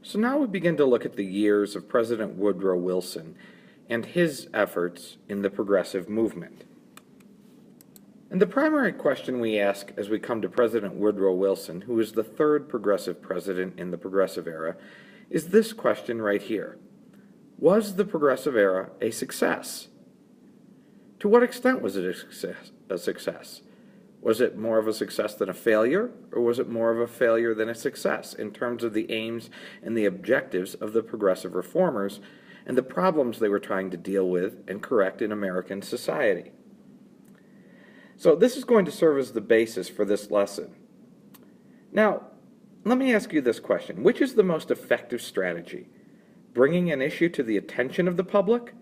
So now we begin to look at the years of President Woodrow Wilson and his efforts in the progressive movement. And the primary question we ask as we come to President Woodrow Wilson, who is the third progressive president in the progressive era, is this question right here. Was the progressive era a success? To what extent was it a success? Was it more of a success than a failure, or was it more of a failure than a success in terms of the aims and the objectives of the progressive reformers and the problems they were trying to deal with and correct in American society? So this is going to serve as the basis for this lesson. Now, let me ask you this question. Which is the most effective strategy? Bringing an issue to the attention of the public,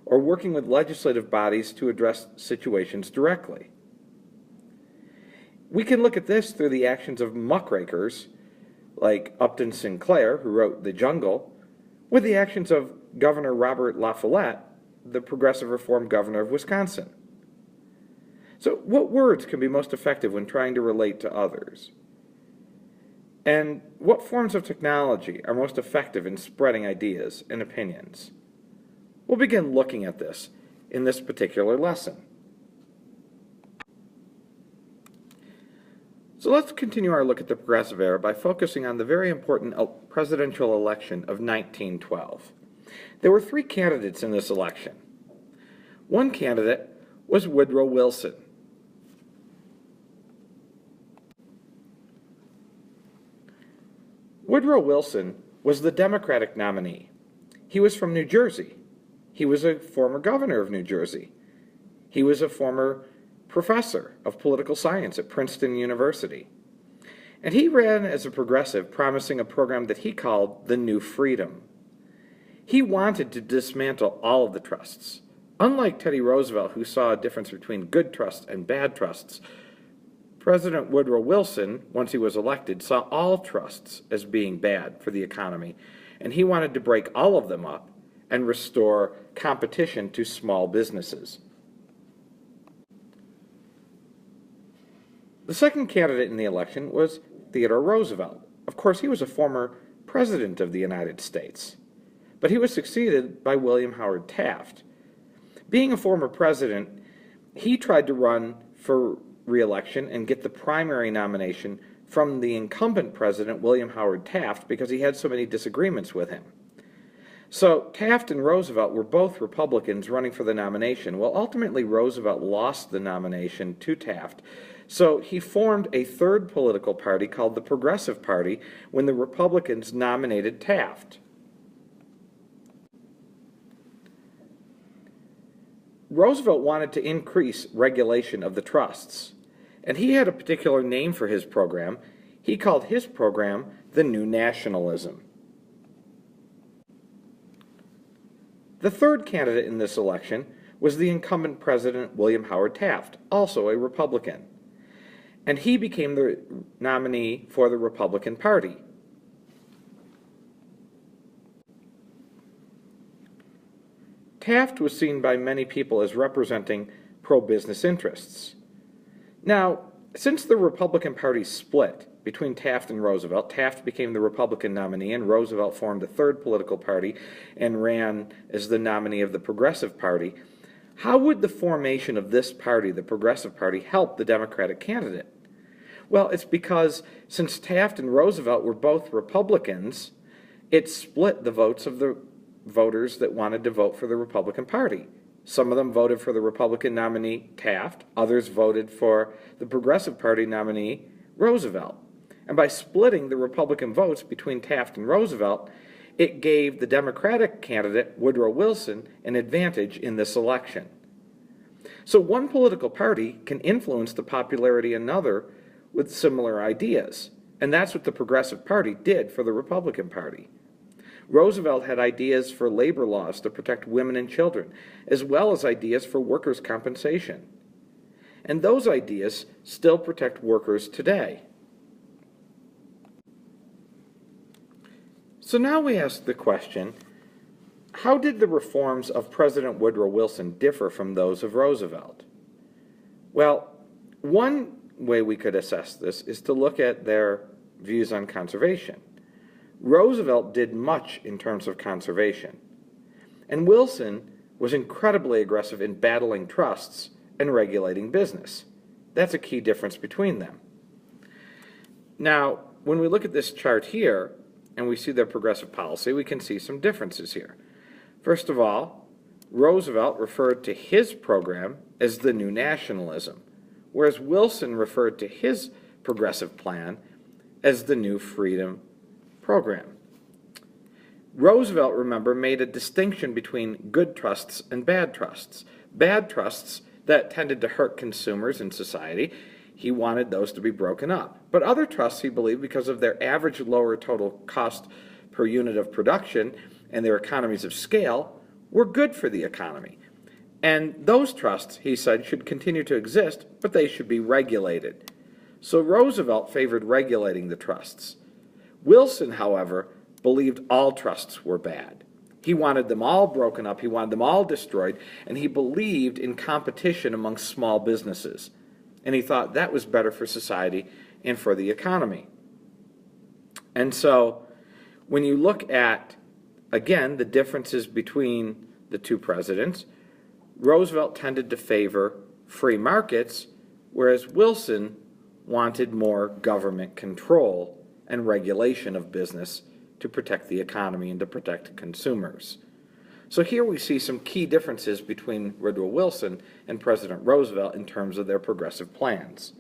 or working with legislative bodies to address situations directly? We can look at this through the actions of muckrakers like Upton Sinclair, who wrote The Jungle, with the actions of Governor Robert La Follette, the progressive reform governor of Wisconsin. So what words can be most effective when trying to relate to others? And what forms of technology are most effective in spreading ideas and opinions? We'll begin looking at this in this particular lesson. So let's continue our look at the progressive era by focusing on the very important presidential election of 1912. There were three candidates in this election. One candidate was Woodrow Wilson. Woodrow Wilson was the Democratic nominee. He was from New Jersey. He was a former governor of New Jersey. He was a former professor of political science at Princeton University. And he ran as a progressive, promising a program that he called the New Freedom. He wanted to dismantle all of the trusts. Unlike Teddy Roosevelt, who saw a difference between good trusts and bad trusts, President Woodrow Wilson, once he was elected, saw all trusts as being bad for the economy, and he wanted to break all of them up and restore competition to small businesses. The second candidate in the election was Theodore Roosevelt. Of course, he was a former president of the United States, but he was succeeded by William Howard Taft. Being a former president, he tried to run for re-election and get the primary nomination from the incumbent president, William Howard Taft, because he had so many disagreements with him. So Taft and Roosevelt were both Republicans running for the nomination. Well, ultimately Roosevelt lost the nomination to Taft, so he formed a third political party called the Progressive Party when the Republicans nominated Taft. Roosevelt wanted to increase regulation of the trusts, and he had a particular name for his program. He called his program the New Nationalism. The third candidate in this election was the incumbent president, William Howard Taft, also a Republican, and he became the nominee for the Republican Party. Taft was seen by many people as representing pro-business interests. Now, since the Republican Party split between Taft and Roosevelt, Taft became the Republican nominee and Roosevelt formed a third political party and ran as the nominee of the Progressive Party. How would the formation of this party, the Progressive Party, help the Democratic candidate? Well, it's because since Taft and Roosevelt were both Republicans, it split the votes of the voters that wanted to vote for the Republican Party. Some of them voted for the Republican nominee, Taft. Others voted for the Progressive Party nominee, Roosevelt. And by splitting the Republican votes between Taft and Roosevelt, it gave the Democratic candidate, Woodrow Wilson, an advantage in this election. So one political party can influence the popularity of another with similar ideas. And that's what the Progressive Party did for the Republican Party. Roosevelt had ideas for labor laws to protect women and children, as well as ideas for workers' compensation. And those ideas still protect workers today. So now we ask the question, how did the reforms of President Woodrow Wilson differ from those of Roosevelt? Well, one way we could assess this is to look at their views on conservation. Roosevelt did much in terms of conservation, and Wilson was incredibly aggressive in battling trusts and regulating business. That's a key difference between them. Now, when we look at this chart here, and we see their progressive policy, we can see some differences here. First of all, Roosevelt referred to his program as the New Nationalism, whereas Wilson referred to his progressive plan as the New Freedom Program. Roosevelt, remember, made a distinction between good trusts and bad trusts. Bad trusts that tended to hurt consumers in society, he wanted those to be broken up. But other trusts, he believed, because of their average lower total cost per unit of production and their economies of scale, were good for the economy. And those trusts, he said, should continue to exist, but they should be regulated. So Roosevelt favored regulating the trusts. Wilson, however, believed all trusts were bad. He wanted them all broken up, he wanted them all destroyed, and he believed in competition among small businesses. And he thought that was better for society and for the economy. And so when you look at, again, the differences between the two presidents, Roosevelt tended to favor free markets, whereas Wilson wanted more government control and regulation of business to protect the economy and to protect consumers. So here we see some key differences between Woodrow Wilson and President Roosevelt in terms of their progressive plans.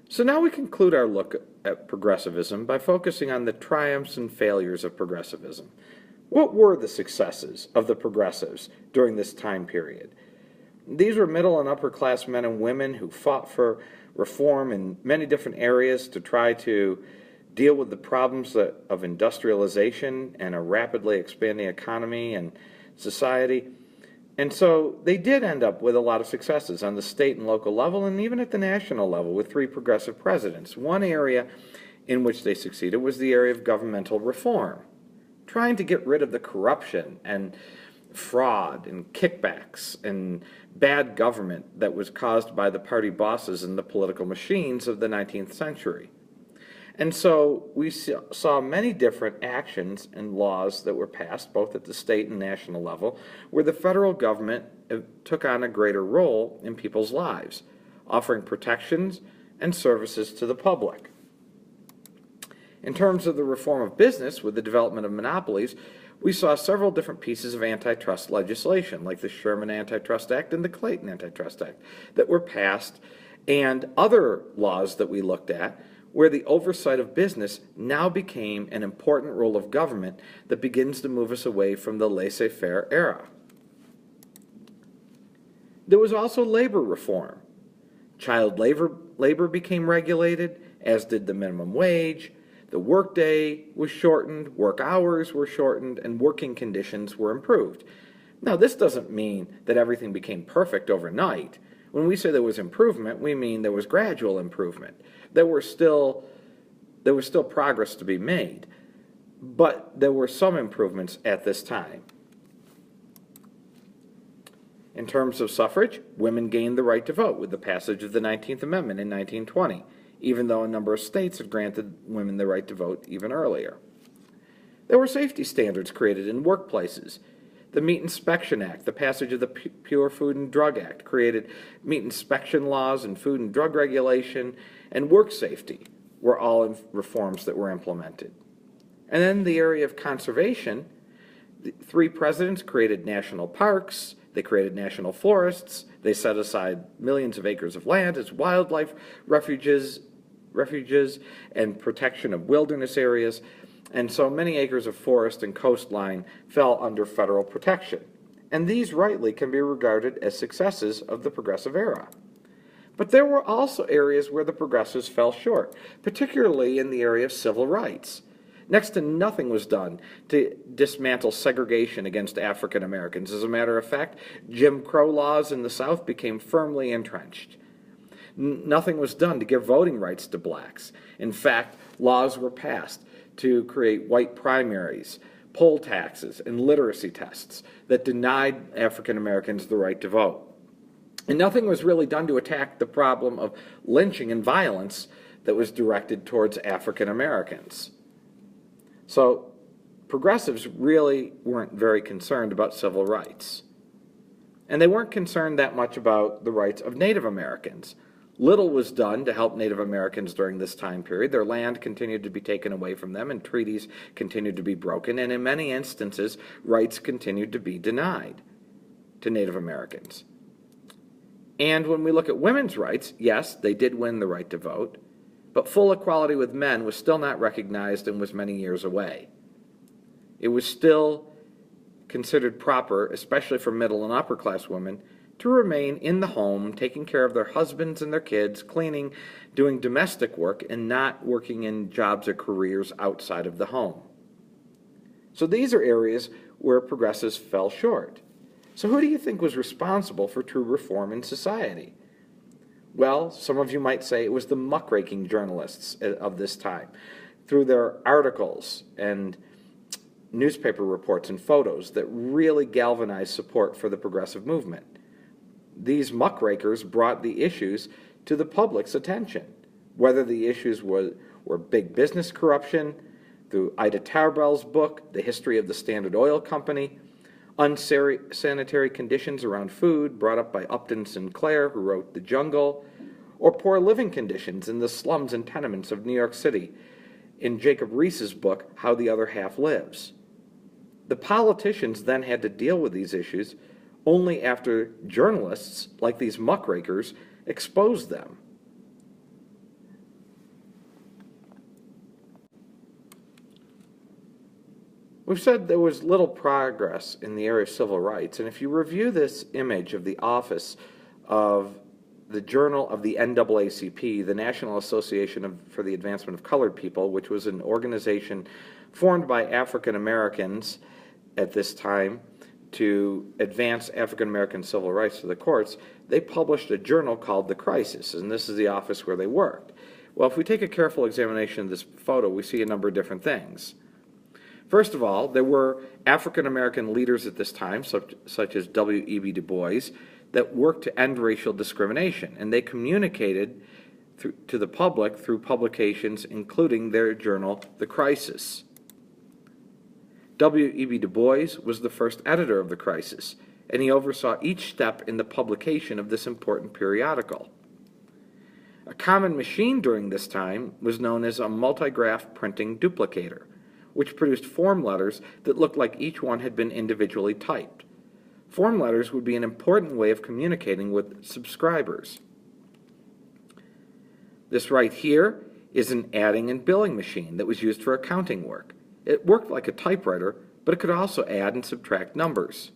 So now we conclude our look at progressivism by focusing on the triumphs and failures of progressivism. What were the successes of the progressives during this time period? These were middle and upper class men and women who fought for reform in many different areas to try to deal with the problems of industrialization and a rapidly expanding economy and society. And so they did end up with a lot of successes on the state and local level and even at the national level with 3 progressive presidents. One area in which they succeeded was the area of governmental reform, trying to get rid of the corruption and fraud and kickbacks and bad government that was caused by the party bosses and the political machines of the 19th century. And so we saw many different actions and laws that were passed, both at the state and national level, where the federal government took on a greater role in people's lives, offering protections and services to the public. In terms of the reform of business, with the development of monopolies, we saw several different pieces of antitrust legislation, like the Sherman Antitrust Act and the Clayton Antitrust Act, that were passed, and other laws that we looked at, where the oversight of business now became an important role of government that begins to move us away from the laissez-faire era. There was also labor reform. Child labor became regulated, as did the minimum wage. The workday was shortened, work hours were shortened, and working conditions were improved. Now, this doesn't mean that everything became perfect overnight. When we say there was improvement, we mean there was gradual improvement. There was still progress to be made, but there were some improvements at this time. In terms of suffrage, women gained the right to vote with the passage of the 19th Amendment in 1920, even though a number of states had granted women the right to vote even earlier. There were safety standards created in workplaces. The Meat Inspection Act, the passage of the Pure Food and Drug Act, created meat inspection laws and food and drug regulation, and work safety were all reforms that were implemented. And then the area of conservation, the 3 presidents created national parks, they created national forests, they set aside millions of acres of land as wildlife refuges and protection of wilderness areas, and so many acres of forest and coastline fell under federal protection. And these rightly can be regarded as successes of the progressive era. But there were also areas where the progressives fell short, particularly in the area of civil rights. Next to nothing was done to dismantle segregation against African Americans. As a matter of fact, Jim Crow laws in the South became firmly entrenched. Nothing was done to give voting rights to blacks. In fact, laws were passed to create white primaries, poll taxes, and literacy tests that denied African Americans the right to vote. And nothing was really done to attack the problem of lynching and violence that was directed towards African Americans. So progressives really weren't very concerned about civil rights. And they weren't concerned that much about the rights of Native Americans. Little was done to help Native Americans during this time period. Their land continued to be taken away from them, and treaties continued to be broken, and in many instances, rights continued to be denied to Native Americans. And when we look at women's rights, yes, they did win the right to vote, but full equality with men was still not recognized and was many years away. It was still considered proper, especially for middle and upper class women, to remain in the home, taking care of their husbands and their kids, cleaning, doing domestic work, and not working in jobs or careers outside of the home. So these are areas where progressives fell short. So who do you think was responsible for true reform in society? Well, some of you might say it was the muckraking journalists of this time, through their articles and newspaper reports and photos that really galvanized support for the progressive movement. These muckrakers brought the issues to the public's attention, whether the issues were big business corruption, through Ida Tarbell's book, The History of the Standard Oil Company, unsanitary conditions around food brought up by Upton Sinclair, who wrote The Jungle, or poor living conditions in the slums and tenements of New York City in Jacob Riis's book, How the Other Half Lives. The politicians then had to deal with these issues only after journalists, like these muckrakers, exposed them. We've said there was little progress in the area of civil rights, and if you review this image of the office of the Journal of the NAACP, the National Association for the Advancement of Colored People, which was an organization formed by African Americans at this time to advance African American civil rights to the courts, they published a journal called The Crisis, and this is the office where they worked. Well, if we take a careful examination of this photo, we see a number of different things. First of all, there were African American leaders at this time, such as W.E.B. Du Bois, that worked to end racial discrimination, and they communicated to the public through publications, including their journal, The Crisis. W.E.B. Du Bois was the first editor of The Crisis, and he oversaw each step in the publication of this important periodical. A common machine during this time was known as a multigraph printing duplicator, which produced form letters that looked like each one had been individually typed. Form letters would be an important way of communicating with subscribers. This right here is an adding and billing machine that was used for accounting work. It worked like a typewriter, but it could also add and subtract numbers.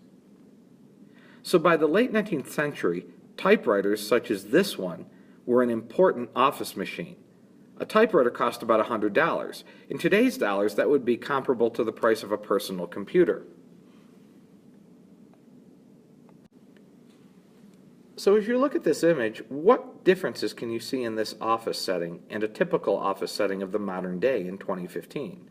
So by the late 19th century, typewriters such as this one were an important office machine. A typewriter cost about $100. In today's dollars, that would be comparable to the price of a personal computer. So as you look at this image, what differences can you see in this office setting and a typical office setting of the modern day in 2015?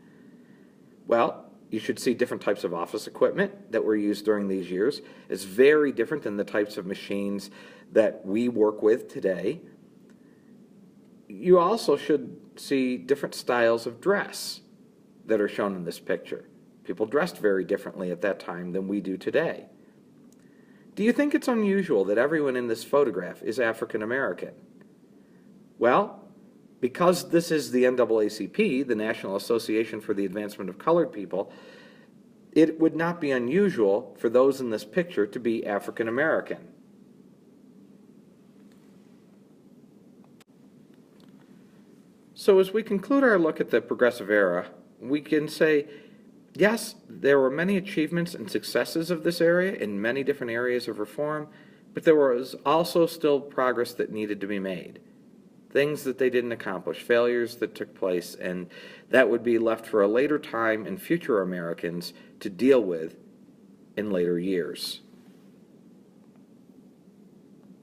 Well, you should see different types of office equipment that were used during these years. It's very different than the types of machines that we work with today. You also should see different styles of dress that are shown in this picture. People dressed very differently at that time than we do today. Do you think it's unusual that everyone in this photograph is African American? Well, because this is the NAACP, the National Association for the Advancement of Colored People, it would not be unusual for those in this picture to be African American. So as we conclude our look at the progressive era, we can say, yes, there were many achievements and successes of this area in many different areas of reform, but there was also still progress that needed to be made. Things that they didn't accomplish, failures that took place, and that would be left for a later time and future Americans to deal with in later years.